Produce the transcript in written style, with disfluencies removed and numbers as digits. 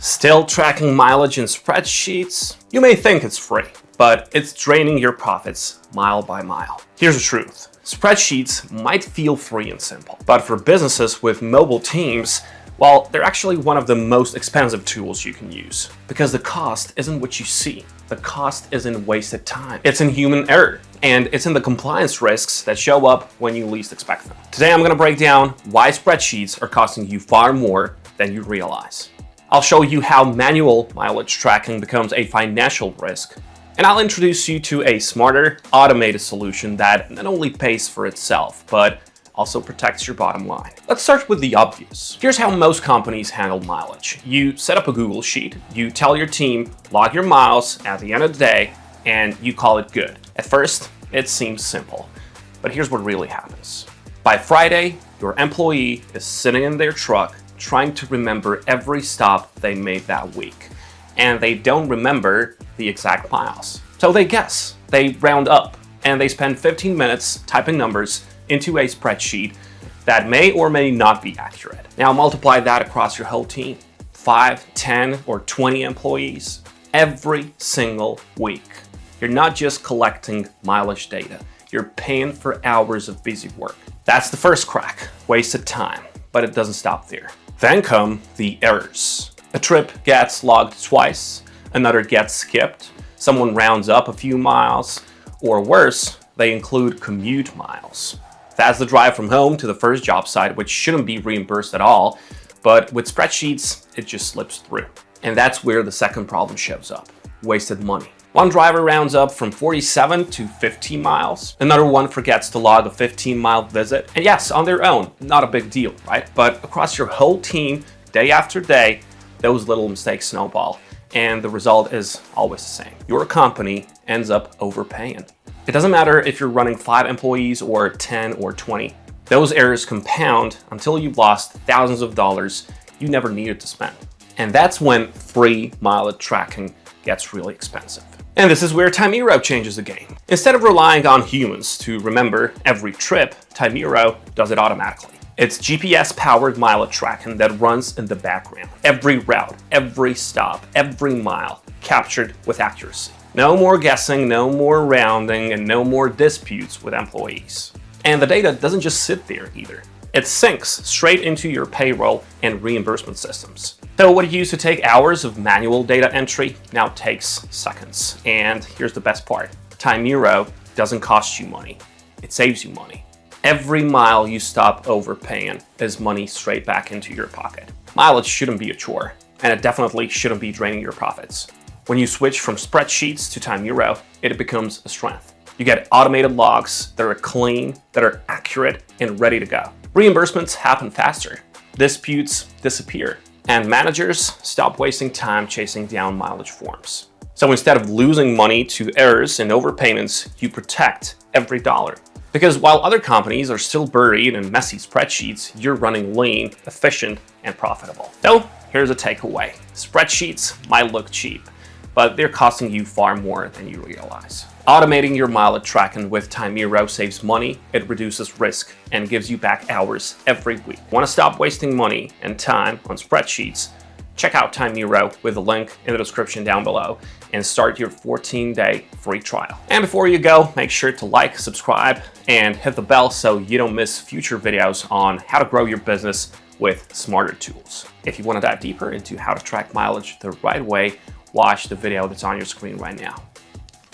Still tracking mileage in spreadsheets? You may think it's free, but it's draining your profits mile by mile. Here's the truth. Spreadsheets might feel free and simple, but for businesses with mobile teams, well, they're actually one of the most expensive tools you can use. Because the cost isn't what you see. The cost is in wasted time. It's in human error. And it's in the compliance risks that show up when you least expect them. Today, I'm going to break down why spreadsheets are costing you far more than you realize. I'll show you how manual mileage tracking becomes a financial risk. And I'll introduce you to a smarter, automated solution that not only pays for itself, but also protects your bottom line. Let's start with the obvious. Here's how most companies handle mileage. You set up a Google Sheet, you tell your team, log your miles at the end of the day, and you call it good. At first, it seems simple, but here's what really happens. By Friday, your employee is sitting in their truck trying to remember every stop they made that week, and they don't remember the exact miles. So they guess, they round up, and they spend 15 minutes typing numbers into a spreadsheet that may or may not be accurate. Now multiply that across your whole team, 5, 10, or 20 employees every single week. You're not just collecting mileage data, you're paying for hours of busy work. That's the first crack, wasted time, but it doesn't stop there. Then come the errors. A trip gets logged twice, another gets skipped, someone rounds up a few miles, or worse, they include commute miles. That's the drive from home to the first job site, which shouldn't be reimbursed at all, but with spreadsheets, it just slips through. And that's where the second problem shows up, wasted money. One driver rounds up from 47 to 50 miles. Another one forgets to log a 15-mile visit. And yes, on their own, not a big deal, right? But across your whole team, day after day, those little mistakes snowball. And the result is always the same. Your company ends up overpaying. It doesn't matter if you're running 5 employees or 10 or 20. Those errors compound until you've lost thousands of dollars you never needed to spend. And that's when free mileage tracking gets really expensive. And this is where Timeero changes the game. Instead of relying on humans to remember every trip, Timeero does it automatically. It's GPS-powered mileage tracking that runs in the background. Every route, every stop, every mile captured with accuracy. No more guessing, no more rounding, and no more disputes with employees. And the data doesn't just sit there either. It syncs straight into your payroll and reimbursement systems. So what used to take hours of manual data entry now takes seconds. And here's the best part. Timeero doesn't cost you money. It saves you money. Every mile you stop overpaying is money straight back into your pocket. Mileage shouldn't be a chore, and it definitely shouldn't be draining your profits. When you switch from spreadsheets to Timeero, it becomes a strength. You get automated logs that are clean, that are accurate, and ready to go. Reimbursements happen faster. Disputes disappear. And managers stop wasting time chasing down mileage forms. So instead of losing money to errors and overpayments, you protect every dollar. Because while other companies are still buried in messy spreadsheets, you're running lean, efficient, and profitable. So here's a takeaway. Spreadsheets might look cheap, but they're costing you far more than you realize. Automating your mileage tracking with Timeero saves money, it reduces risk, and gives you back hours every week. Want to stop wasting money and time on spreadsheets? Check out Timeero with a link in the description down below and start your 14-day free trial. And before you go, make sure to like, subscribe, and hit the bell so you don't miss future videos on how to grow your business with smarter tools. If you want to dive deeper into how to track mileage the right way, watch the video that's on your screen right now.